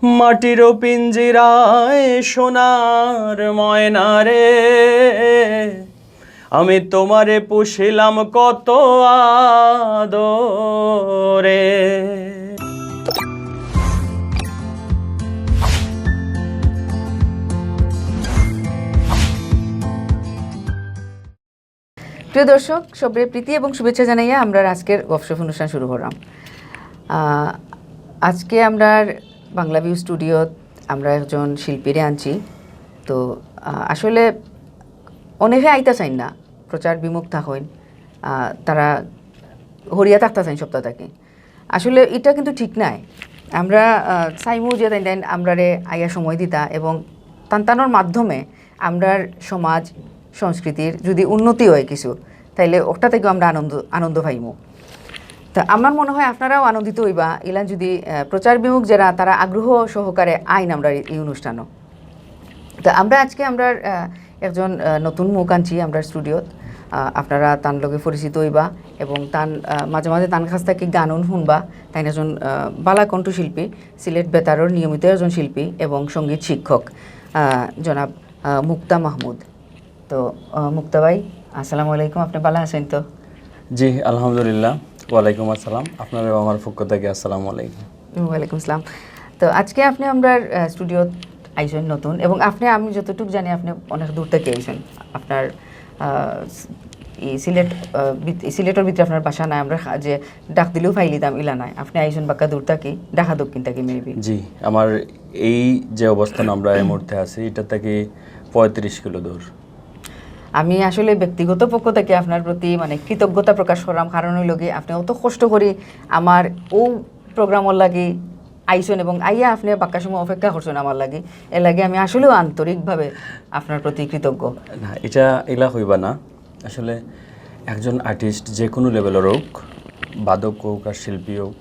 মাটির পিঞ্জিরায় সোনার ময়না রে, আমি তোমারে পুষিলাম কত আদরে। প্রিয় দর্শক, সবাই প্রীতি এবং শুভেচ্ছা জানাইয়া আমরা আজকের গপসপ অনুষ্ঠান শুরু করলাম। আজকে আমরা বাংলা ভিউ স্টুডিও আমরা একজন শিল্পীরে আনছি। তো আসলে অনেকে আইতা চাইন না, প্রচার বিমুখ থাকেন, তারা হরিয়া থাকতে চাইন সপ্তাহ থাকি। আসলে এটা কিন্তু ঠিক নাই। আমরা চাইমু যে তাই আমরারে আইয়া সময় দিতা এবং তান্তানোর মাধ্যমে আমরার সমাজ সংস্কৃতির যদি উন্নতি হয় কিছু, তাইলে ওটা থেকেও আমরা আনন্দ পাইমু। তা আমার মনে হয় আপনারাও আনন্দিত হইবা ইলান যদি প্রচার বিমুখ যারা তারা আগ্রহ সহকারে আইন আমরা এই অনুষ্ঠানও। তো আমরা আজকে আমরা একজন নতুন মুখ আনছি আমরা স্টুডিওত। আপনারা তার লগে পরিচিত হইবা এবং তান মাঝে মাঝে তান কাছ থেকে গানও শুনবা। তাই একজন বালা কণ্ঠশিল্পী, সিলেট বেতারের নিয়মিত একজন শিল্পী এবং সঙ্গীত শিক্ষক জনাব মুক্তা মাহমুদ। তো মুক্তা ভাই, আসসালামু আলাইকুম, আপনি ভালো আছেন তো? জি আলহামদুলিল্লাহ, ওয়ালাইকুম আসসালাম। আপনারও আমার পক্ষ থেকে আসসালামু আলাইকুম। ওয়ালাইকুম আসসালাম। তো আজকে আপনি আমরা স্টুডিও আইসেন নতুন, এবং আপনি আমি যতটুকু জানি আপনি অনেক দূর থেকে আইসেন। আপনার সিলেটের ভিতরে আপনার বাসা নাই, আমরা যে ডাক দিলেও ফাইলি দাম ইলা নাই। আপনি আইসেন বাক্কা দূর থাকি, ঢাকা দক্ষিণ থাকি মেবি। জি, আমার এই যে অবস্থান আমরা এই মুহূর্তে আছি এটা থেকে 35 কিলো দূর। আমি আসলে ব্যক্তিগত পক্ষ থেকে আপনার প্রতি মানে কৃতজ্ঞতা প্রকাশ করলাম, কারণ হইল গিয়ে আপনি অত কষ্ট করি আমার ও প্রোগ্রামর লাগে আইসন এবং আইয়া আপনি বাক্কা সময় অপেক্ষা করছেন আমার লাগে, এর লাগে আমি আসলেও আন্তরিকভাবে আপনার প্রতি কৃতজ্ঞ। না, এটা এলা হইবা না। আসলে একজন আর্টিস্ট যে কোনো লেভেলের হোক, বাদক হোক আর শিল্পী হোক,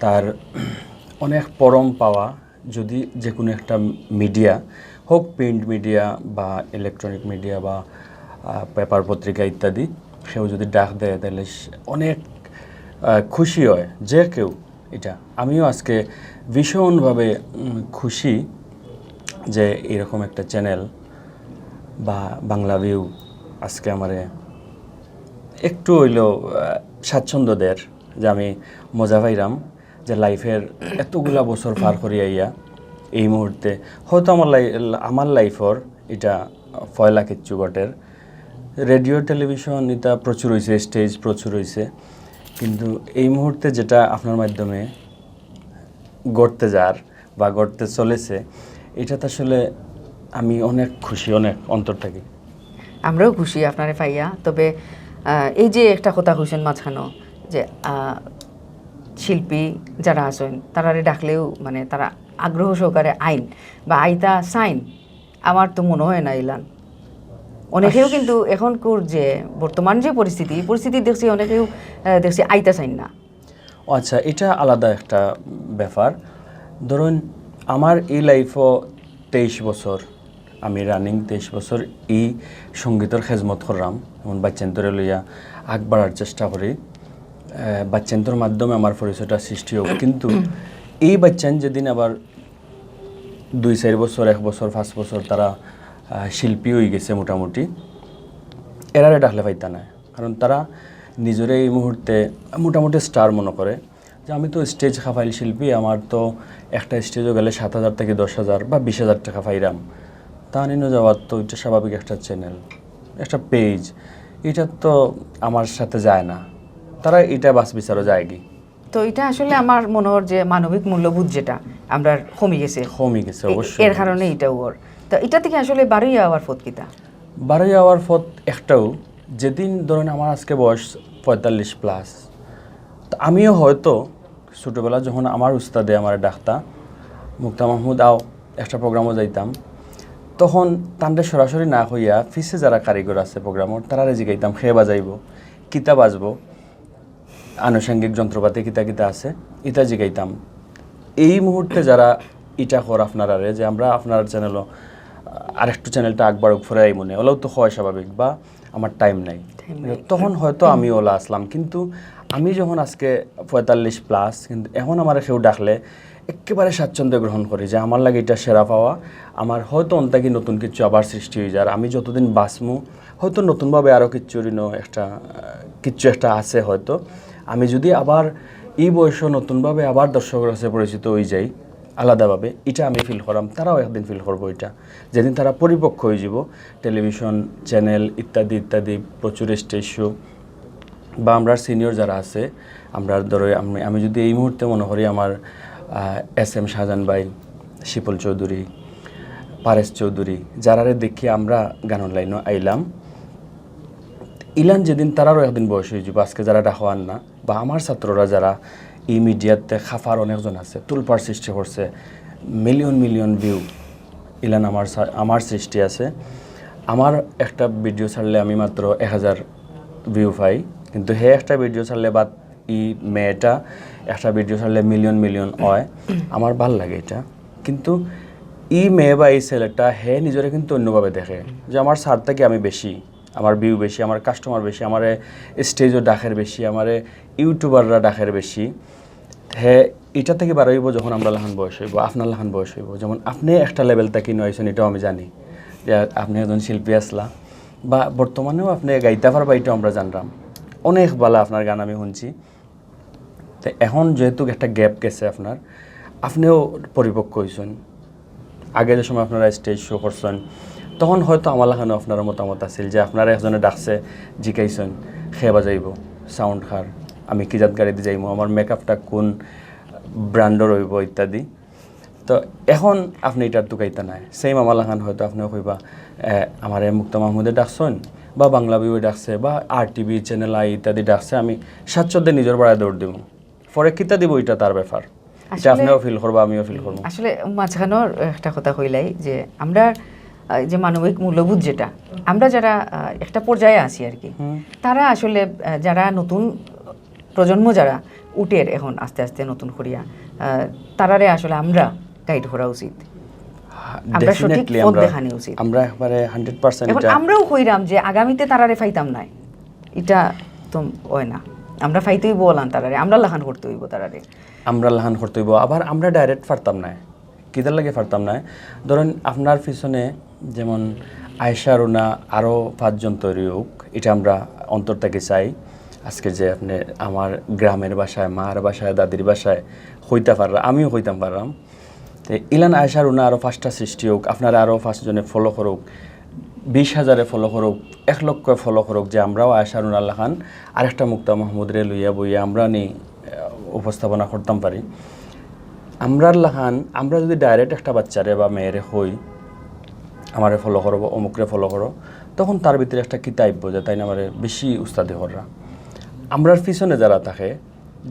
তার অনেক পরম পাওয়া যদি যে কোনো একটা মিডিয়া হোক, প্রিন্ট মিডিয়া বা ইলেকট্রনিক মিডিয়া বা পেপার পত্রিকা ইত্যাদি, সেও যদি ডাক দেয় তাহলে অনেক খুশি হয় যে কেউ। এটা আমিও আজকে ভীষণভাবে খুশি যে এরকম একটা চ্যানেল বা বাংলা ভিউ আজকে আমারে একটু হইলেও স্বাচ্ছন্দ্য দেয়, যে আমি মজা পাইলাম যে লাইফের এতগুলা বছর পার করিয়া ইয়া এই মুহূর্তে হয়তো আমার লাইফর এটা ফয়লা কিচ্ছু ঘটের। রেডিও টেলিভিশন এটা প্রচুর হয়েছে, স্টেজ প্রচুর হয়েছে, কিন্তু এই মুহূর্তে যেটা আপনার মাধ্যমে গড়তে যার বা গড়তে চলেছে, এটাতে আসলে আমি অনেক খুশি, অনেক অন্তর থাকি। আমরাও খুশি আপনারে পাইয়া। তবে এই যে একটা কথা কইছেন মাঝখানো যে শিল্পী যারা আছেন তারারে ডাকলেও মানে তারা আগ্রহ সহকারে আইন বা আইতা সাইন, আমার তো মনে হয় না ইলান। অনেকেও কিন্তু এখনকার যে বর্তমান যে পরিস্থিতি দেখছি অনেকেও দেখছি আইতা চাইন না। আচ্ছা, এটা আলাদা একটা ব্যাপার। ধরুন আমার এই লাইফও 23 বছর আমি রানিং, 23 বছর এই সঙ্গীতের খেজমত করলাম, এমন বাচ্চান্তরে লইয়া আগ বাড়ার চেষ্টা করি। বাচ্চান্তর মাধ্যমে আমার পরিচয়টা সৃষ্টি হোক, কিন্তু এই বাচ্চান যেদিন আবার 2-4 বছর, 1 বছর, 5 বছর তারা শিল্পী হয়ে গেছে মোটামুটি, এরারে ডাকলে পাইতা না, কারণ তারা নিজের এই মুহূর্তে মোটামুটি স্টার মনে করে যে আমি তো স্টেজ খাফাইল শিল্পী, আমার তো একটা স্টেজও গেলে 7,000 থেকে 10,000 বা 20,000 টাকা পাইরাম, তা নিয়ে যাওয়ার তো এটা স্বাভাবিক। একটা চ্যানেল, একটা পেজ, এটা তো আমার সাথে যায় না, তারা এটা বাস বিচারও যায় কি। তো এটা আসলে আমার মনে হয় যে মানবিক মূল্যবোধ যেটা আমরা কমে গেছে অবশ্যই, এর কারণে এটাও ওর। তো এটা থেকে আসলে বারোই আওয়ার ফত কিতা, বারোই আওয়ার ফত একটাও, যেদিন ধরেন আমার আজকে বয়স 45+, তো আমিও হয়তো ছোটোবেলা যখন আমার উস্তাদে আমার ডাক্তার মুক্তা মাহমুদ আও একটা প্রোগ্রামও যাইতাম, তখন তান্ডে সরাসরি না হইয়া ফিসে যারা কারিগর আছে প্রোগ্রামর তারা জিগাইতাম খেয়ে বাজাইব, কিতা বাজবো, আনুষঙ্গিক যন্ত্রপাতি কিতা কিতা আছে ইটা জিগাইতাম। এই মুহূর্তে যারা ইটা কর আপনারা যে আমরা আপনার চ্যানেলও আরেকটু চ্যানেলটা আকবার উপরে আই মনে ওলাও তো হয় স্বাভাবিক, বা আমার টাইম নাই, তখন হয়তো আমি ওলা আসলাম। কিন্তু আমি যখন আজকে 45+, কিন্তু এখন আমার কেউ ডাকলে একেবারে স্বাচ্ছন্দ্যে গ্রহণ করি যে আমার লাগে এটা সেরা পাওয়া, আমার হয়তো অন্তাকি নতুন কিছু আবার সৃষ্টি হয়ে যায়, আর আমি যতদিন বাঁচমু হয়তো নতুনভাবে আরও কিচ্ছু একটা আছে হয়তো, আমি যদি আবার এই বয়সে নতুনভাবে আবার দর্শকের কাছে পরিচিত হয়ে যাই আলাদাভাবে, এটা আমি ফিল করাম, তারাও একদিন ফিল করবো এটা, যেদিন তারা পরিপক্ক হয়ে যাব, টেলিভিশন চ্যানেল ইত্যাদি ইত্যাদি প্রচুর স্টেজ শো বা আমরা সিনিয়র যারা আছে, আমরা ধরো আমি যদি এই মুহূর্তে মনে করি আমার SM শাহজাহান ভাই, শিপল চৌধুরী, পারেশ চৌধুরী, যারারে দেখি আমরা গানের লাইনও আইলাম, ইলান যেদিন তারারও একদিন বয়স হয়ে যাব, আজকে যারা ডাকওয়ান না, বা আমার ছাত্ররা যারা এই মিডিয়াতে খাফার অনেকজন আছে, তুলপার সৃষ্টি করছে, মিলিয়ন মিলিয়ন ভিউ, ইলান আমার সৃষ্টি আছে। আমার একটা ভিডিও ছাড়লে আমি মাত্র 1000 ভিউ পাই, কিন্তু হে একটা ভিডিও ছাড়লে বা এই মেয়েটা একটা ভিডিও ছাড়লে মিলিয়ন মিলিয়ন হয়, আমার ভাল লাগে এটা। কিন্তু এই মেয়ে বা এই ছেলেটা হে নিজরে কিন্তু অন্যভাবে দেখে যে আমার সার থেকে আমি বেশি, আমার ভিউ বেশি, আমার কাস্টমার বেশি, আমার স্টেজও ডাকের বেশি, আমার ইউটিউবাররা ডাকের বেশি। হ্যাঁ, এটা থেকে বার হইব যখন আমরা লাহান বয়স হইব, আপনার লাহান বয়স হইব। যেমন আপনি একটা লেভেল থেকে নয়েছেন, এটাও আমি জানি যে আপনি একজন শিল্পী আসলা, বা বর্তমানেও আপনি গাইতে পারবা, এটাও আমরা জানলাম। অনেক ভালো আপনার গান আমি শুনছি। তো এখন যেহেতু একটা গ্যাপ গেছে আপনার, আপনিও পরিপক্ক হয়েছেন, আগে যে সময় আপনারা স্টেজ শো করছেন তখন হয়তো আমার লাগানো আপনার মতামত আছিল যে আপনারা একজনে ডাকছে জিকাইছেন খেয়ে বাজাইব সাউন্ড খার, আমি কি জাত গাড়িতে যাইব, আমার মেকআপটা কোন ব্র্যান্ডর হইব ইত্যাদি। তো এখন আপনি এটার দুকাইতে নাই, সেম আমার লাগান হয়তো আপনিও কইবা আমার মুক্তা মাহমুদে ডাকছেন বা বাংলা বিউ ডাকছে বা RTV চ্যানেল আই ইত্যাদি ডাকছে, আমি স্বাচ্ছন্দ্যে নিজের বাড়ায় দৌড় দিব, পরে কিতা দিব এটা তার ব্যাপার, এটা আপনিও ফিল করবো আমিও ফিল করবো। আসলে মাঝখানোর একটা কথা কইলাই যে আমরা যে মানবিক মূল্যবোধ যেটা আমরা যারা একটা পর্যায়ে আছি আর কি, তারা আসলে যারা নতুন প্রজন্ম যারা উঠের এখন আস্তে আস্তে নতুন করিয়া, তারারে আসলে আমরা গাইড করা উচিত, আমরা সঠিক পথ দেখানি উচিত। আমরা একবারে 100% এখন আমরাও কইরাম যে আগামীতে তারারে ফাইতাম নাই, এটা তো হয় না, আমরা ফাইতেই বলান তারারে, আমরা লাহান করতে হইব তারারে, আমরা লাহান করতে হইব। আবার আমরা ডাইরেক্ট পারতাম না, কিদার লাগে পারতাম না, ধরেন আপনার পিছনে যেমন আয়েশা রুনা আরও 5 জন তৈরি হোক, এটা আমরা অন্তর থেকে চাই। আজকে যে আপনি আমার গ্রামের বাসায়, মার বাসায়, দাদির বাসায় হইতে পারলাম, আমিও হইতাম পারলাম, তো ইলান আয়েশা রুনা আরও 5টা সৃষ্টি হোক, আপনারা আরও 5 জনে ফলো করুক, 20,000 ফলো করুক, 1 লক্ষ ফলো করুক, যে আমরাও আয়েশা রুনা লাখান আরেকটা মুক্তা মাহমুদরে লইয়া বইয়া আমরা নি উপস্থাপনা করতাম পারি। আমরার লাহান আমরা যদি ডাইরেক্ট একটা বাচ্চারে বা মেয়েরে হই আমারে ফলো করো বা অমুকরে ফলো করো, তখন তার ভিতরে একটা কিতাইব যে তাই না আমার বেশি উস্তাদি হররা। আমরার পিছনে যারা থাকে,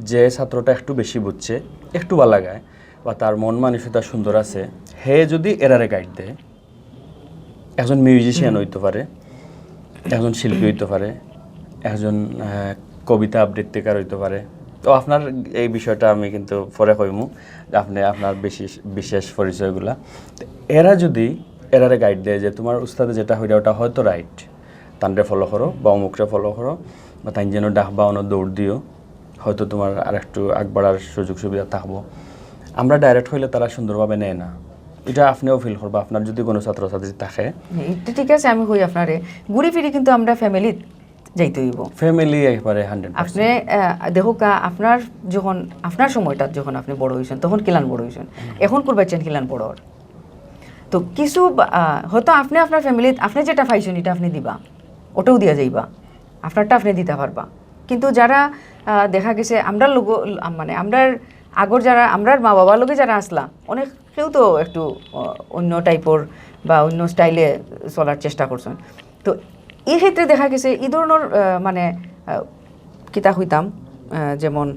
যে ছাত্রটা একটু বেশি বুঝছে, একটু ভালো লাগায় বা তার মন মানসিকতা সুন্দর আছে, হে যদি এরারে গাইড দেয়, একজন মিউজিশিয়ান হইতে পারে, একজন শিল্পী হইতে পারে, একজন কবিতা আবৃত্তিকার হইতে পারে। তো আপনার এই বিষয়টা আমি কিন্তু পরে কইমু যে আপনি আপনার বিশেষ পরিচয়গুলা, এরা যদি এরারে গাইড দেয় যে তোমার উস্তাদে যেটা হইরা ওটা হয়তো রাইট, তানরে ফলো করো বা অমুকরে ফলো করো, বা তাই যেন ডাক বা অন্য দৌড় দিও, হয়তো তোমার আর একটু আগ বাড়ার সুযোগ সুবিধা থাকবো। আমরা ডাইরেক্ট হইলে তারা সুন্দরভাবে নেয় না, এটা আপনিও ফিল করবো আপনার যদি কোনো ছাত্রছাত্রী থাকে। এটা ঠিক আছে, আমি কই আপনারে ঘুরি ফিরি কিন্তু আমরা ফ্যামিলি যাইতে হইব, ফ্যামিলি একবারে 100%। আপনি দেখো আপনার যখন আপনার সময়টা যখন আপনি বড় হয়েছেন তখন কিলান বড় হয়েছেন, এখন করবাচ্ছেন কিলান বড়, তো কিছু হয়তো আপনি আপনার ফ্যামিলি আপনি যেটা পাইছেন এটা আপনি দিবা, ওটাও দিয়া যাইবা, আপনারটা আপনি দিতে পারবা। কিন্তু যারা দেখা গেছে আমরা লোক মানে আমরার আগর যারা আমরার মা বাবার লোকে যারা আসলা, অনেক কেউ তো একটু অন্য টাইপের বা অন্য স্টাইলে চলার চেষ্টা করছেন। তো এই ক্ষেত্রে দেখা গেছে এই ধরনের মানে কিতা হইতাম যেমন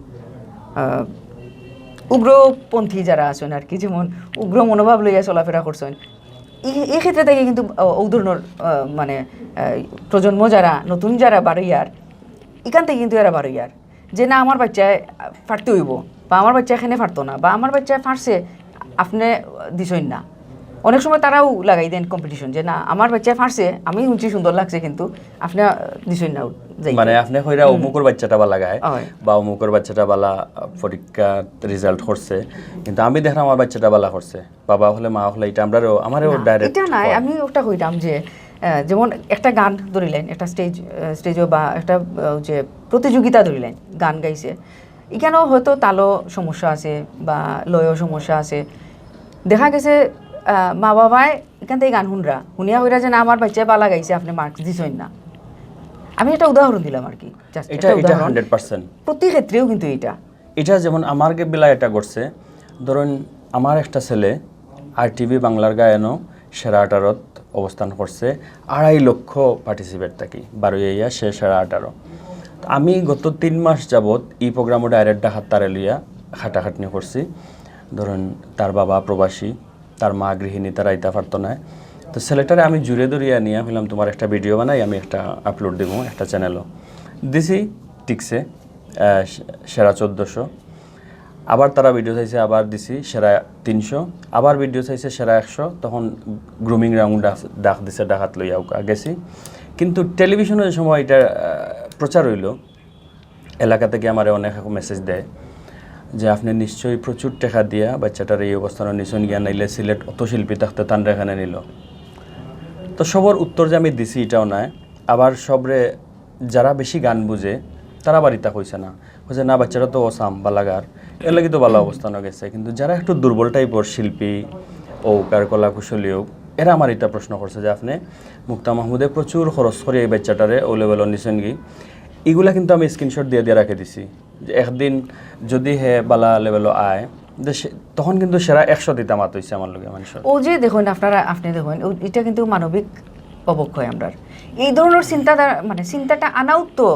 উগ্রপন্থী যারা আছেন আর কি, যেমন উগ্র মনোভাব লইয়া চলাফেরা করছেন, এই ক্ষেত্রে থেকে কিন্তু ও ধরনের মানে প্রজন্ম যারা নতুন যারা বারোইয়ার, এখান থেকে কিন্তু এরা বারোইয়ার যে না আমার বাচ্চায় ফাটতে হইব, বা আমার বাচ্চা এখানে ফাটতো না, বা আমার বাচ্চা ফাটছে আপনি দিছইন না, অনেক সময় তারাও লাগাই দেন কম্পিটিশন যে না আমার বাচ্চা ফারছে আমি শুনছি সুন্দর লাগছে কিন্তু আপনি দিছেন না যাই মানে আপনি কইরা অমুকর বাচ্চাটা বালা গায় হয়। বা অমুকর বাচ্চাটা বালা পরীক্ষা রেজাল্ট করছে কিন্তু আমি দেখলাম আমার বাচ্চাটা বালা করছে বাবা হলে মা হলে এটা আমারও ডাইরেক্ট এটা নাই আমি ওটা কইতাম যে যেমন একটা গান ধরিলেন একটা স্টেজও বা একটা যে প্রতিযোগিতা ধরিলেন গান গাইছে এখানেও হয়তো তালও সমস্যা আছে বা লয়ও সমস্যা আছে দেখা গেছে মা বাবাই এখান থেকে গান শুনিয়া হইরা যে না আমার বাচ্চা বালা গাইছে আপনি মার্কস দিছেন না আমি একটা উদাহরণ দিলাম আর কি just এটা একটা এটা উদাহরণ। 100% প্রতি ক্ষেত্রেও কিন্তু এটা যেমন আমার বেলা এটা করছে ধরুন আমার একটা ছেলে RTV বাংলার গায়নও সেরা 18 অবস্থান করছে 2.5 লক্ষ পার্টিসিপেট থাকি 12 সে সেরা 18 আমি গত 3 মাস যাবত এই প্রোগ্রামও ডাইরেক্ট ডাকাত তারে লইয়া খাটাখাটনি করছি ধরুন তার বাবা প্রবাসী তার মা গৃহিণী তারা আইতা পারতো না তো ছেলেটারে আমি জুড়ে ধরিয়া নিয়ে বললাম তোমার একটা ভিডিও বানাই আমি একটা আপলোড দেবো একটা চ্যানেলও দিছি টিকছে সেরা 1400 আবার তারা ভিডিও চাইছে আবার দিছি সেরা 300 আবার ভিডিও চাইছে সেরা 100 তখন গ্রুমিং রাউন্ড ডাক দিছে ডাকাত লইয়া গেছি কিন্তু টেলিভিশনের সময় এটা প্রচার হইল এলাকা থেকে আমার অনেক মেসেজ দেয় যে আপনি নিশ্চয়ই প্রচুর টাকা দিয়া বাচ্চাটার এই অবস্থানে নিচন গিয়া নাইলে সিলেট অত শিল্পী থাকতে তানরা এখানে নিল তো সবার উত্তর যে আমি দিছি এটাও নাই আবার সবরে যারা বেশি গান বুঝে তারা বাড়িতে কইছে না কইছে না বাচ্চারা তো অসাম বালাগার এর লাগি তো ভালো অবস্থানে গেছে কিন্তু যারা একটু দুর্বল টাইপের শিল্পী ও কার কলা কুশলী হোক এরা আমার এটা প্রশ্ন করছে যে আপনি মুক্তা মাহমুদে প্রচুর খরচ করে এই বাচ্চাটারে ও লেভেলের নিছেন গি এগুলা কিন্তু আমি স্ক্রিনশট দিয়ে দিয়ে রাখে দিছি যে একদিন যদি হে বালা লেভেলও আয় তখন কিন্তু সেরা 100 দিতে মাত হইছে আমার লগে মানুষ ও যে দেখুন আপনি দেখুন এটা কিন্তু মানবিক অবক্ষয় আমরা এই ধরনের চিন্তাধারা মানে চিন্তাটা আনাও তো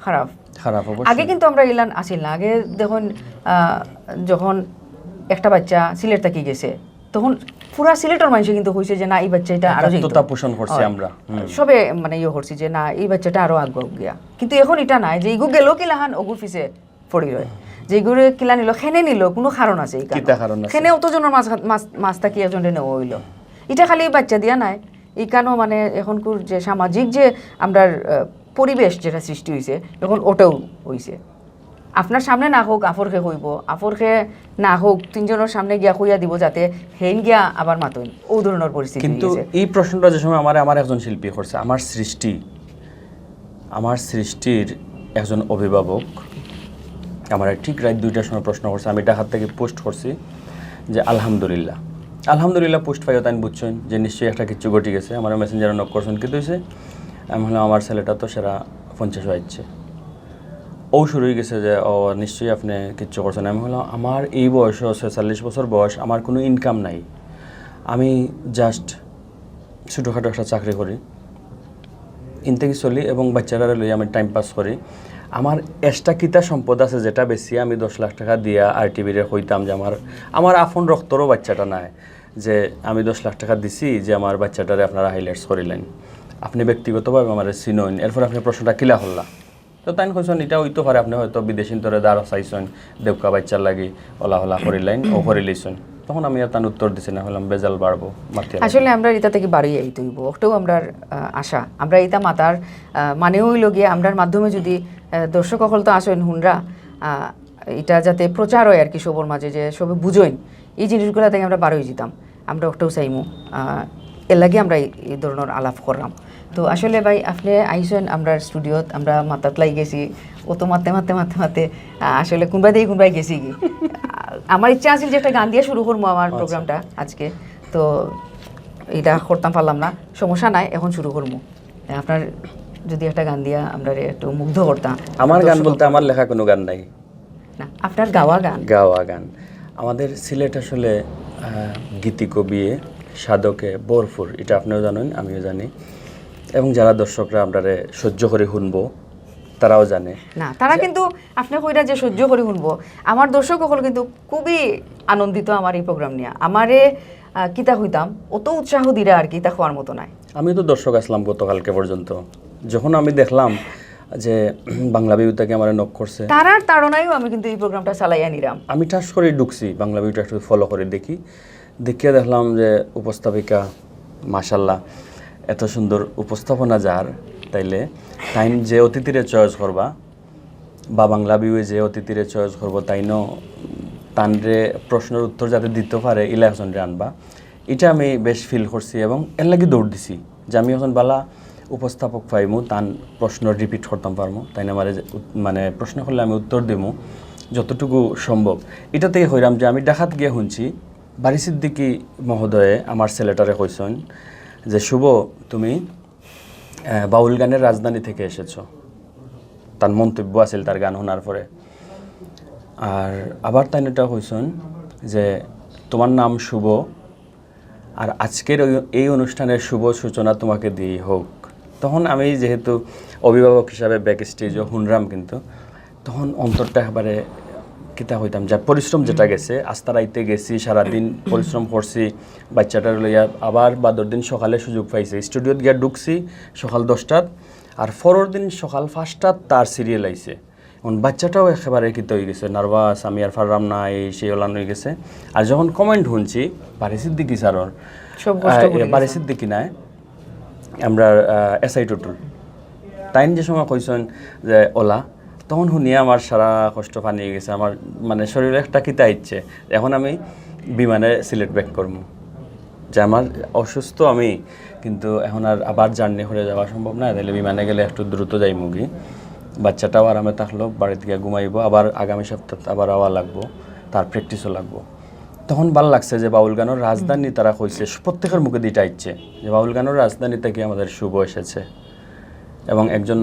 খারাপ আগে কিন্তু আমরা ইলান আসিল না আগে দেখুন যখন একটা বাচ্চা সিলেট থেকে গেছে তখন পুরা সিলেটের মানুষ কিন্তু হয়েছে যে না এই বাচ্চাটা আরো পোষণ করছি আমরা সবে মানে করছি যে না এই বাচ্চাটা আরো আগ্রহ গিয়া কিন্তু এখন এটা নাই যে ইগু গেল কি লাহান অগুর পিছে পড়ি রয় যে ইগুরে কিলা নিল খেনে নিল কোনো কারণ আছে খেনে অতজনের মাছ থাকি একজনে নেওয়া হইল এটা খালি বাচ্চা দিয়া নাই ইকানো মানে এখনকার যে সামাজিক যে আমরা পরিবেশ যেটা সৃষ্টি হয়েছে এখন ওটাও হয়েছে আপনার সামনে না হোক আফরকে হইব আফরকে না হোক তিনজনের সামনে গিয়া কইয়া দিব যাতে হেন গিয়া আবার মাতইন ও ধরনের পরিস্থিতি কিন্তু এই প্রশ্নটা যে সময় আমার একজন শিল্পী করছে আমার সৃষ্টির একজন অভিভাবক আমার ঠিক রাত 2টার সময় প্রশ্ন করছে আমি ডাকাত থেকে পোস্ট করছি যে আলহামদুলিল্লাহ পোস্ট পাইও তাই বুঝছেন যে নিশ্চয়ই একটা কিছু ঘটে গেছে আমার মেসেঞ্জারে নক করছেন কিন্তু হয়েছে আমি বললাম আমার ছেলেটা তো সেরা 50 হয়েছে ও শুরু হয়ে গেছে যে ও নিশ্চয়ই আপনি কিচ্ছু করছেন আমি বললাম আমার এই বয়সে 46 বছর বয়স আমার কোনো ইনকাম নাই আমি জাস্ট ছোটোখাটো একটা চাকরি করি ইনতেকি চলি এবং বাচ্চারা লই আমি টাইম পাস করি আমার এক্সট্রা কিতা সম্পদ আছে যেটা বেশি আমি 10 লাখ টাকা দিয়া RTVরে কইতাম যে আমার আপন রক্তরও বাচ্চাটা নাই যে আমি 10 লাখ টাকা দিছি যে আমার বাচ্চাটারে আপনারা হাইলাইটস করিলেন আপনি ব্যক্তিগতভাবে আমার চিনইন এরপর আপনি প্রশ্নটা কিলা হল্লা তো তাই কইছেন এটা হইতে পারে আপনি হয়তো বিদেশিন তরে দ্বারা চাইছেন দেবকা বাচ্চার লাগি হলা করিলেন ও করে লইছেন তখন আমি আর তার উত্তর দিছি না হলাম বেজাল বাড়বো আসলে আমরা এটা থেকে বাড়ি আইতে হইব ওটাও আমরা আশা আমরা এটা মাতার মানে হইল গিয়ে আমরার মাধ্যমে যদি দর্শক সকল তো আসেন হুনরা এটা যাতে প্রচার হয় আর কি সবর মাঝে যে সবে বুঝইন এই জিনিসগুলো থেকে আমরা বাড়ি যেতাম আমরা ওটাও চাইমু এর লাগে আমরা এই ধরনের আলাপ করলাম তো আসলে ভাই আপনি আইসেন আমরা স্টুডিওত আমরা মাতাত লাই গেছি ও তো মারতে আসলে কোনবাই গেছি কি আমার ইচ্ছা আছে যে একটা গান দিয়ে শুরু করবো আমার প্রোগ্রামটা আজকে তো এটা করতাম পারলাম না সমস্যা নাই এখন শুরু করবো আপনার যদি একটা গান দিয়া আমরা একটু মুগ্ধ করতাম আমার গান বলতে আমার লেখা কোনো গান নাই না আপনার গাওয়া গান আমাদের সিলেট আসলে গীতিকবি সাধকে ভরপুর এটা আপনিও জানেন আমিও জানি এবং যারা দর্শকরা আমরা সহ্য করে শুনবো তারাও জানে না তারা কিন্তু আপনি কইরা যে সহ্য করে শুনবো আমার দর্শক সকল কিন্তু খুবই আনন্দিত আমার এই প্রোগ্রাম নিয়ে আমারে কিতা হইতাম অত উৎসাহ দিরা আর কি তা হওয়ার মতো নাই আমি তো দর্শক আসলাম গতকালকে পর্যন্ত যখন আমি দেখলাম যে বাংলা বিউটাকে আমার নক করছে তারার তাড়নায়ও আমি কিন্তু এই প্রোগ্রামটা চালাইয়া নিলাম আমি ঠাস করে ঢুকছি বাংলা বিউটা একটু ফলো করে দেখি দেখিয়ে দেখলাম যে উপস্থাপিকা মাশাল্লাহ এত সুন্দর উপস্থাপনা যার, তাইলে তাইন যে অতিথিরে চয়েস করবা বা বাংলা বিউয়ে যে অতিথিরে চয়েস করবো তাইনও তানরে প্রশ্নের উত্তর যাতে দিতে পারে ইলেকশনরে আনবা, এটা আমি বেশ ফিল করছি এবং এর লাগি দৌড় দিছি যে আমি এখন বালা উপস্থাপক পাইমু, তান প্রশ্ন রিপিট করতাম পারমু, তাই না মানে মানে প্রশ্ন করলে আমি উত্তর দিমু যতটুকু সম্ভব। এটা থেকে হইলাম যে আমি ডাকাত গিয়ে শুনছি বাড়ি সিদ্দিকি মহোদয়ে আমার ছেলেটারে কইছেন যে শুভ তুমি বাউল গানের রাজধানী থেকে এসেছো, তার মন্তব্য আছিল তার গান শোনার পরে। আর আবার তাই এটা কইছেন যে তোমার নাম শুভ, আর আজকের এই অনুষ্ঠানের শুভ সূচনা তোমাকে দিয়ে হোক। তখন আমি যেহেতু অভিভাবক হিসাবে ব্যাক স্টেজও শুনলাম, কিন্তু তখন অন্তরটা একেবারে কিতা হইতাম যা পরিশ্রম যেটা গেছে, আস্তা রাইতে গেছি, সারাদিন পরিশ্রম করছি বাচ্চাটার লইয়া, আবার বাদর দিন সকালে সুযোগ পাইছি, স্টুডিওত গিয়া ঢুকছি সকাল 10টাত, আর পরের দিন সকাল 5টাত তার সিরিয়াল আইছে। এখন বাচ্চাটাও একেবারে কিতা হয়ে গেছে, নার্ভাস, আমি আর পারলাম না, এই সেই ওলান হয়ে গেছে। আর যখন কমেন্ট শুনছি বাড়ি সিদ্দিকি স্যারর, বাড়ি সিদ্দিকি নাই আমরা এসআই টুটুল তাইন যে সময় কইছেন যে ওলা, তখন শুনিয়ে আমার সারা কষ্ট পানিয়ে গেছে, আমার মানে শরীরে একটা কিতা ইচ্ছে এখন আমি বিমানে সিলেট ব্যাক করবো, যে আমার অসুস্থ আমি, কিন্তু এখন আর আবার জার্নি করে যাওয়া সম্ভব না, তাহলে বিমানে গেলে একটু দ্রুত যাই মুগি, বাচ্চাটাও আরামে থাকলো, বাড়িতে গিয়ে ঘুমাইবো, আবার আগামী সপ্তাহ আবার আওয়া লাগবো, তার প্র্যাকটিসও লাগবো। তখন ভালো লাগছে যে বাউল গানের রাজধানী তারা কইছে, প্রত্যেকের মুখে দিটা ইচ্ছে যে বাউল গানের রাজধানী থেকে আমাদের শুভ এসেছে, এবং একজন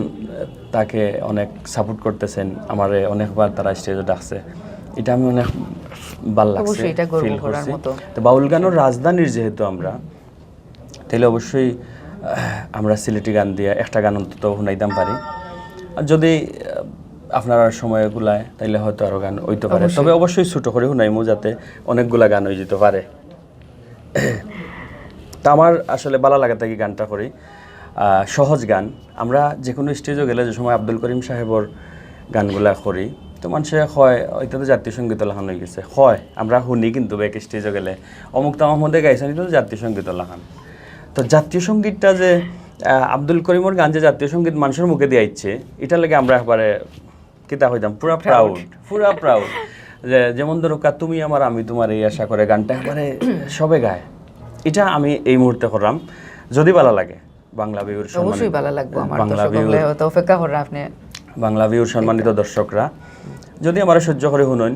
তাকে অনেক সাপোর্ট করতেছেন, আমারে অনেকবার তারা স্টেজে ডাকছে, এটা আমি অনেক ভালো লাগছে, ফিল করছি। তো বাউল গানের রাজধানীর যেহেতু আমরা, তাহলে অবশ্যই আমরা সিলেটি গান দিয়ে একটা গান অন্তত শুনাইতাম পারি, আর যদি আপনার সময় গুলায় তাইলে হয়তো আরও গান হইতে পারে, তবে অবশ্যই ছোটো করে শুনাইমু যাতে অনেকগুলা গান হয়ে যেতে পারে। তা আমার আসলে ভালো লাগে থাকি গানটা করি, সহজ গান। আমরা যে কোনো স্টেজও গেলে যে সময় আব্দুল করিম সাহেবর গানগুলা করি, তো মানুষে হয় ওইটা তো জাতীয় সঙ্গীত লাখান হয়ে গেছে, হয় আমরা শুনি কিন্তু ব্যাক স্টেজও গেলে অমুক্তা মাহমুদে গাইছেন, এটা তো জাতীয় সঙ্গীত লাখান। তো জাতীয় সঙ্গীতটা যে আব্দুল করিমর গান যে জাতীয় সঙ্গীত মানুষের মুখে দিয়ে ইচ্ছে, এটার লাগে আমরা একবারে কিতা হইতাম পুরা প্রাউড যে যেমন ধরো তুমি আমার আমি তোমার এই আশা করে গানটা একবারে সবে গায়, এটা আমি এই মুহূর্তে করলাম। যদি ভালো লাগে বাংলা বিউর অবশ্যই ভালো লাগবে আমার, বাংলা বিউর তো অপেক্ষা করা আপনি বাংলা বিউর সম্মানিত দর্শকরা যদি আমার সহ্য করে শুনুন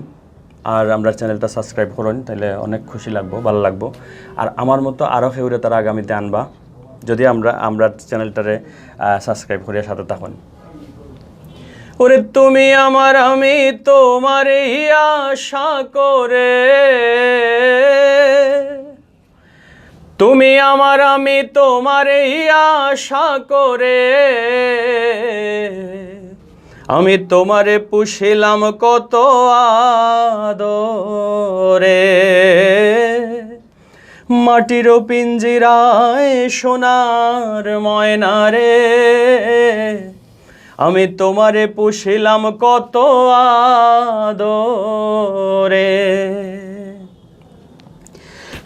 আর আমরা চ্যানেলটা সাবস্ক্রাইব করুন, তাহলে অনেক খুশি লাগবো, ভালো লাগবো। আর আমার মতো আরও কেউরে তারা আগামীতে আনবা, যদি আমরা চ্যানেলটারে সাবস্ক্রাইব করে সাথে থাকুন। ওরে তুমি আমার আমি তোমার আশা করে, তুমি আমার আমি তোমার আশা করে, আমি তোমারে পুষিলাম কত আদরে, মাটির পিঞ্জিরায় সোনার ময়না রে, আমি তোমারে পুষিলাম কত আদরে,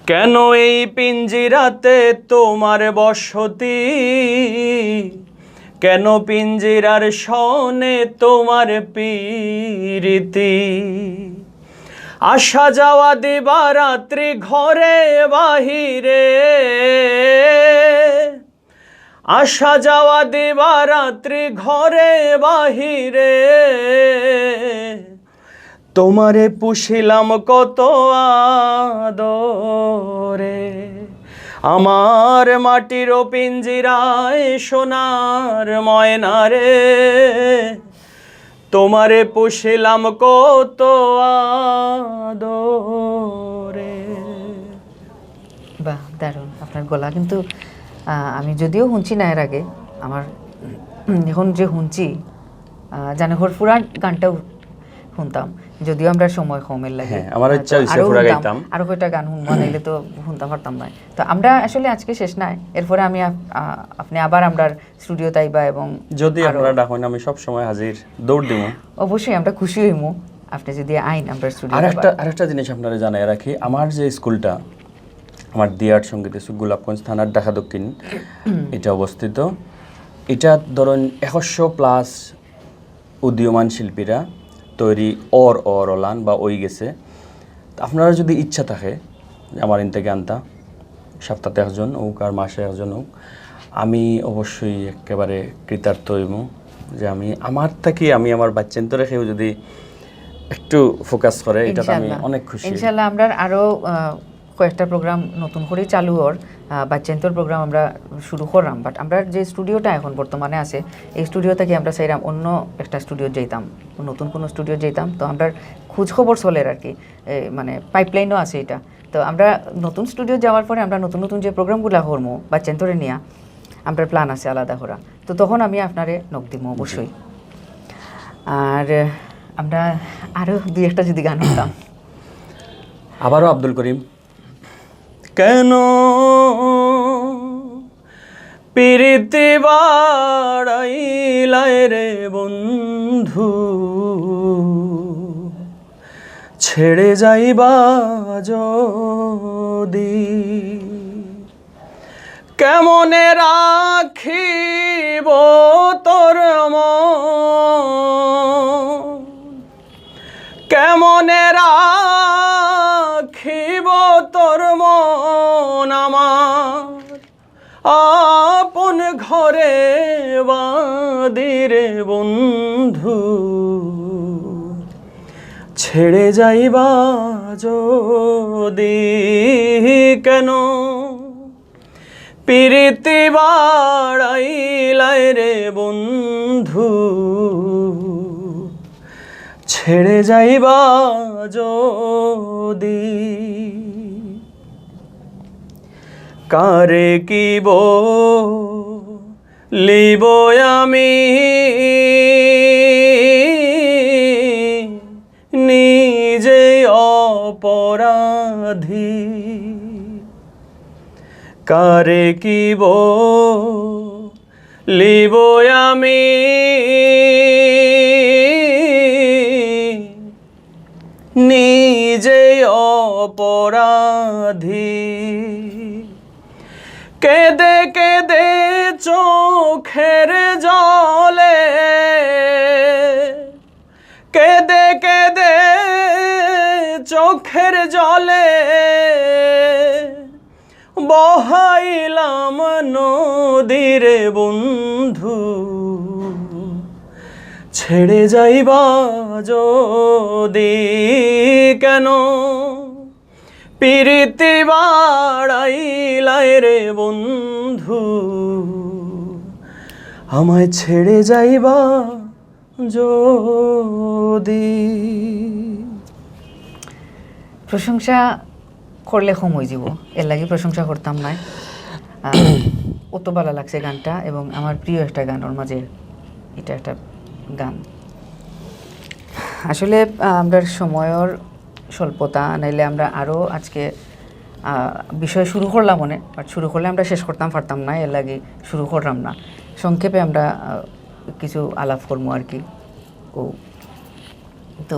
কেন এই পিঞ্জিরাতে তোমার বসতি, কেন পিঞ্জিরার শনে তোমার পীরিতি, আসা যাওয়া দিবারাত্রি ঘরে বাহিরে, আসা যাওয়া দিবারাত্রি ঘরে বাহিরে, তোমারে পুষিলাম কত আদরে, আমার মাটির পিঞ্জিরায় সোনার ময়না রে, তোমারে পুষিলাম কত আদরে। বাহ, দারুণ আপনার গলা। কিন্তু আমি যদিও শুনছি না এর আগে, আমার এখন যে শুনছি জানে পুরা গানটাও শুনতাম, যদিও আমরা সময় কমের লাগে, আমার ইচ্ছা হইছে পুরা গাইতাম, আরো কয়টা গান শুনবো, নাইলে তো শুনতে পারতাম না। তো আমরা আসলে আজকে শেষ নাই, এরপরে আমি আপনি আবার আমরা স্টুডিও তাইবা, এবং যদি আপনারা ডাকেন আমি সব সময় হাজির, দৌড় দিমু। অবশ্যই আমরা খুশি হইমু আপনি যদি আইন আমরা স্টুডিও। আরেকটা জিনিস আপনারা জানাই রাখি, আমার যে স্কুলটা আমার দিয়ার সঙ্গীত স্কুল গোলাপগঞ্জ থানার ঢাকা দক্ষিণ এটা অবস্থিত। এটা ধরুন 100+ উদীয়মান শিল্পীরা তৈরি অলান বা ওই গেছে। আপনারা যদি ইচ্ছা থাকে যে আমার থেকে আনতা, সপ্তাহে একজন হোক আর মাসে একজন হোক, আমি অবশ্যই একেবারে কৃতার্থ হইব যে আমি আমার বাচ্চান্ত রেখেও যদি একটু ফোকাস করে, এটা আমি অনেক খুশি। ইনশাআল্লাহ আমরা আরো কয়েকটা প্রোগ্রাম নতুন করে চালু বাচ্চান্তর প্রোগ্রাম আমরা শুরু করলাম। বাট আমরা যে স্টুডিওটা এখন বর্তমানে আছে, এই স্টুডিও থেকে আমরা চাইলাম অন্য একটা স্টুডিও যেতাম, নতুন কোনো স্টুডিও যেতাম। তো আমরা খোঁজ খবর চলে আর কি, মানে পাইপলাইনও আছে এটা। তো আমরা নতুন স্টুডিও যাওয়ার পরে আমরা নতুন নতুন যে প্রোগ্রামগুলো করবো বাচ্চান্তরে নিয়ে, আমরা প্ল্যান আছে আলাদা করা। তো তখন আমি আপনারে নক দিব অবশ্যই। আর আমরা আরো দুই একটা যদি গান হতাম। আবারও আব্দুল করিম। কেন পিরিতি বাড়াইলাই রে বন্ধু, ছেড়ে যাইবা যদি, কেমনে রাখিব তোর মন, কেমনে রাখিব তোর মন আমার আপন ঘরে বাঁধিরে বন্ধু, ছেড়ে যাইবা যদি, কেন পিরিতি বাড়াইলাই রে বন্ধু, ছেড়ে যাইবা যদি, কারে কি বলিব আমি নিজে অপরাধী, কারে কি বলিব আমি নিজে অপরাধী, কেঁদে কেঁদে চোখের জলে, কেঁদে কেঁদে চোখের জলে বহাইলাম নদীরে বন্ধু, ছেড়ে যাইবা যদি, কেন পিরিতি বাড়াইলাই রে বন্ধু, আমায় ছেড়ে যাইবা যদি। প্রশংসা করলে কম হয়ে যাব, এর লাগে প্রশংসা করতাম না। অত ভালো লাগছে গানটা, এবং আমার প্রিয় একটা গান ওর মাঝে এটা একটা গান। আসলে আমরা সময়ের স্বল্পতা, নাইলে আমরা আরও আজকে বিষয় শুরু করলাম মনে, বাট শুরু করলে আমরা শেষ করতাম পারতাম না, এর লাগে শুরু করলাম না। সংক্ষেপে আমরা কিছু আলাপ করবো আর কি। তো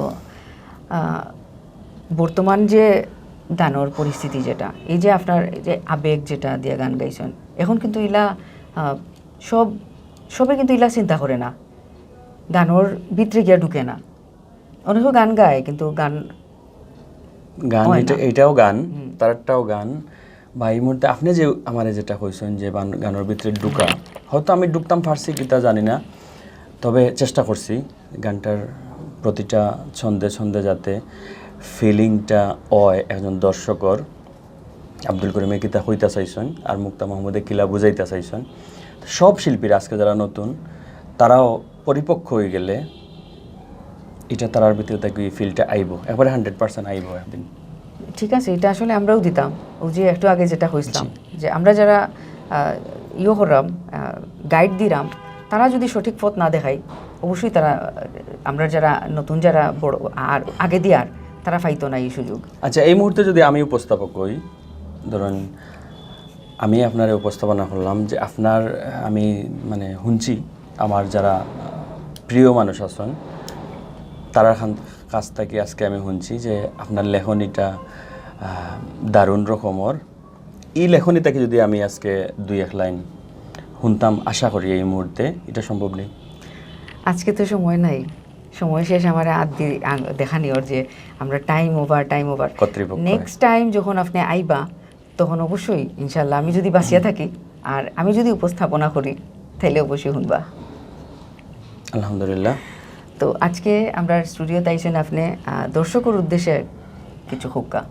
বর্তমান যে গানের পরিস্থিতি যেটা, এই যে আপনার যে আবেগ যেটা দিয়ে গান গাইছেন, এখন কিন্তু ইলা সবে কিন্তু ইলা চিন্তা করে না, গানের ভিতরে গিয়া ঢুকে না। অনেকে গান গায় কিন্তু গান এটাও গান, তারটাও গান। বা এই মুহূর্তে আপনি যে আমার যেটা কইছেন যে গানের ভিতরে ঢুকা, হয়তো আমি ঢুকতাম পারছি কি তা জানি না, তবে চেষ্টা করছি গানটার প্রতিটা ছন্দে ছন্দে যাতে ফিলিংটা হয় একজন দর্শকর। আব্দুল করিমে কিতা হইতা চাইছেন আর মুক্তা মাহমুদে কিলা বুঝাইতে চাইছেন। সব শিল্পীরা আজকে যারা নতুন, তারাও পরিপক্ষ হয়ে গেলে এটা তারার ভিতরে থাকি ফিলটা আইব, একবারে 100% আইব একদিন। ঠিক আছে, এটা আসলে আমরাও দিতাম। ও যে একটু আগে যেটা হয়েছিলাম, যে আমরা যারা করলাম, গাইড দিলাম, তারা যদি সঠিক পথ না দেখায়, অবশ্যই তারা, আমরা যারা নতুন, যারা বড় আর আগে দিয়ার, তারা পাইতো না এই সুযোগ। আচ্ছা, এই মুহূর্তে যদি আমি উপস্থাপক হই, ধরুন আমি আপনার উপস্থাপনা করলাম যে আপনার, আমি মানে শুনছি আমার যারা প্রিয় মানুষ আছেন তার কাছ থেকে আজকে আমি শুনছি যে আপনার লেখনীটা দারুণ রকমের, এই লেখনী থেকে যদি আমি আজকে 2-1 লাইন শুনতাম, আশা করি এই মুহূর্তে এটা সম্ভব নেই। আজকে তো সময় নাই, সময় শেষ। আমার দেখানি ওর যে আমরা টাইম ওভার কর্তৃপক্ষ নেক্সট টাইম যখন আপনি আইবা তখন অবশ্যই ইনশাল্লাহ আমি যদি বাঁচিয়া থাকি আর আমি যদি উপস্থাপনা করি তাহলে অবশ্যই শুনবা। আলহামদুলিল্লাহ। তো আজকে আমরা স্টুডিওতে আইছেন, আপনি দর্শকের উদ্দেশ্যে কিছু হুক্কা।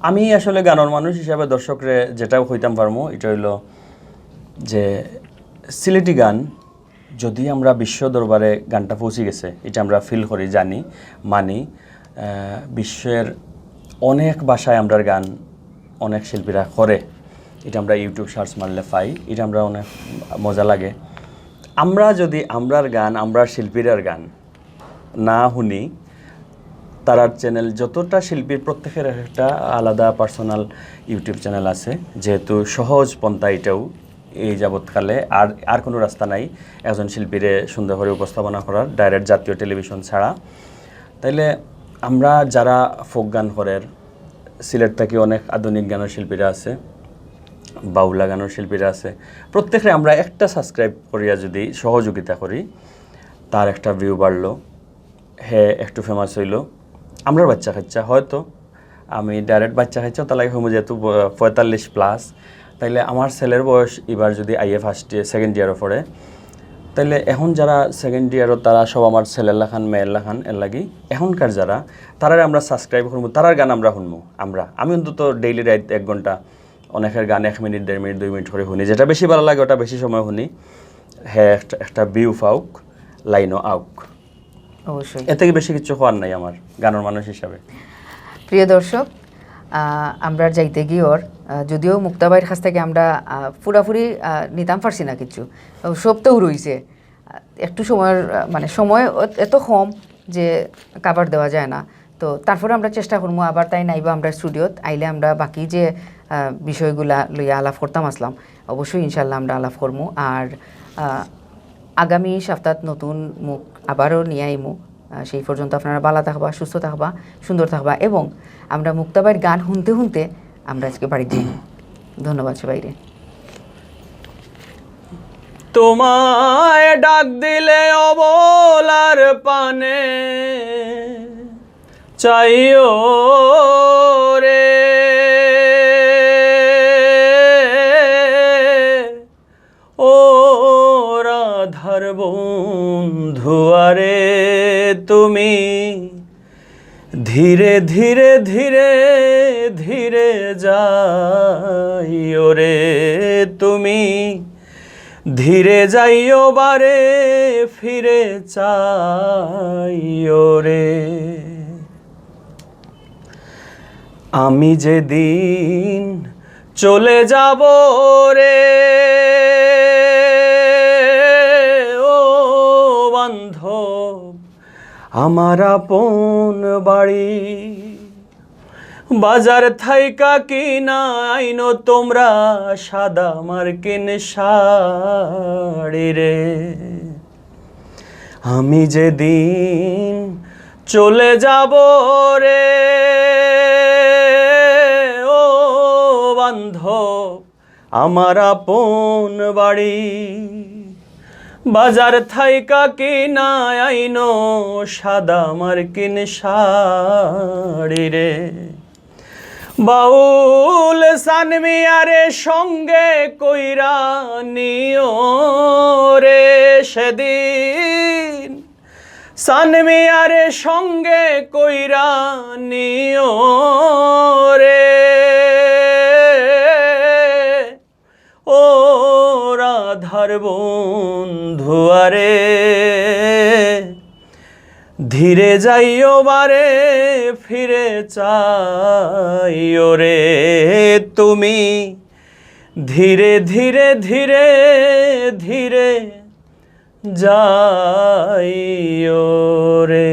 আমি আসলে গানের মানুষ হিসাবে দর্শকরে যেটাও হইতাম পারমো এটা হইল যে সিলেটি গান যদি আমরা বিশ্ব দরবারে গানটা পৌঁছে গেছে, এটা আমরা ফিল করি, জানি, মানি। বিশ্বের অনেক ভাষায় আমরার গান অনেক শিল্পীরা করে, এটা আমরা ইউটিউব সার্চ মারলে পাই, এটা আমরা অনেক মজা লাগে। আমরা যদি আমরার গান, আমরার শিল্পীরার গান না শুনি, তারার চ্যানেল যতটা শিল্পীর প্রত্যেকের একটা আলাদা পার্সোনাল ইউটিউব চ্যানেল আছে, যেহেতু সহজ পন্থা এটাও এই যাবৎকালে আর কোনো রাস্তা নাই একজন শিল্পীরে সুন্দর করে উপস্থাপনা করার ডাইরেক্ট জাতীয় টেলিভিশন ছাড়া। তাইলে আমরা যারা ফোক গান করের, সিলেট থেকে অনেক আধুনিক গানের শিল্পীরা আছে, বাউলা গানের শিল্পীরা আছে, প্রত্যেকে আমরা একটা সাবস্ক্রাইব করিয়া যদি সহযোগিতা করি, তার একটা ভিউ বাড়লো, হে একটু ফেমাস হইল। আমরার বাচ্চা খাচ্চা হয়তো আমি ডাইরেক্ট বাচ্চা খাচ্ছা তার লাগে হইব যেহেতু 45+, তাইলে আমার ছেলের বয়স এবার যদি আইএ সেকেন্ড ইয়ারও পড়ে, তাইলে এখন যারা সেকেন্ড ইয়ারও তারা সব আমার ছেলের লাখান মেয়ের লাখান এর লাগি এখনকার যারা তারারে আমরা সাবস্ক্রাইব করবো, তারার গান আমরা শুনবো। আমি অন্তত ডেইলি রাইট 1 ঘন্টা অনেকের গান 1 মিনিট 1.5 মিনিট 2 মিনিট করে শুনি, যেটা বেশি ভালো লাগে ওটা বেশি সময় শুনি। হ্যাঁ, একটা ভিউ পাউক, লাইনও আউক, অবশ্যই। এর থেকে বেশি কিছু হওয়ার নাই আমার গানের মানুষ হিসাবে। প্রিয় দর্শক, আমরা যাইতে গিয়ে ওর যদিও মুক্তাবাইয়ের কাছ থেকে আমরা পুরাপুরি নিতাম পারছি না কিছু, সব তো রইছে একটু সময়ের মানে সময় এত কম যে কাভার দেওয়া যায় না। তো তারপরে আমরা চেষ্টা করবো আবার তাই নাইবা আমরা স্টুডিওত আইলে আমরা বাকি যে বিষয়গুলা লইয়া আলাপ করতাম আসলাম, অবশ্যই ইনশাল্লাহ আমরা আলাপ করবো। আর আগামী সপ্তাহ নতুন মুখ আবারও নিয়ে আইমু। সেই পর্যন্ত আপনারা ভালো থাকবা, সুস্থ থাকবা, সুন্দর থাকবা এবং আমরা মুক্তাবাইয়ের গান শুনতে শুনতে আমরা আজকে বাড়ি যাই। ধন্যবাদ সবাইরে। তোমায় ডাক দিলে অবলার পানে চাইও রে, ও রাধার বন্ধুয়ারে তুমি ধীরে ধীরে ধীরে ধীরে যাইও রে, তুমি ধীরে যাইও বারে ফিরে চাইও রে। আমি যেদিন চলে যাব রে ও বান্ধব আমার আপন বাড়ি, বাজার থাইকা কিনা আইনো তোমরা সাদা মার্কিন শাড়ি রে। আমি যেদিন চলে যাব রে ও বান্ধব আমার আপন বাড়ি, বাজার থাইকা কিনা আইনো সাদা মার্কিন শাড়ি রে। বাউল সানমিয়ারে সঙ্গে কইরা নিও রে সেদিন, সানমিয়ারে সঙ্গে কইরা নিও রে, ও রাধার বন্ধুয়ারে ধীরে যাইও বারে ফিরে চাইও রে, তুমি ধীরে ধীরে ধীরে ধীরে যাইও রে।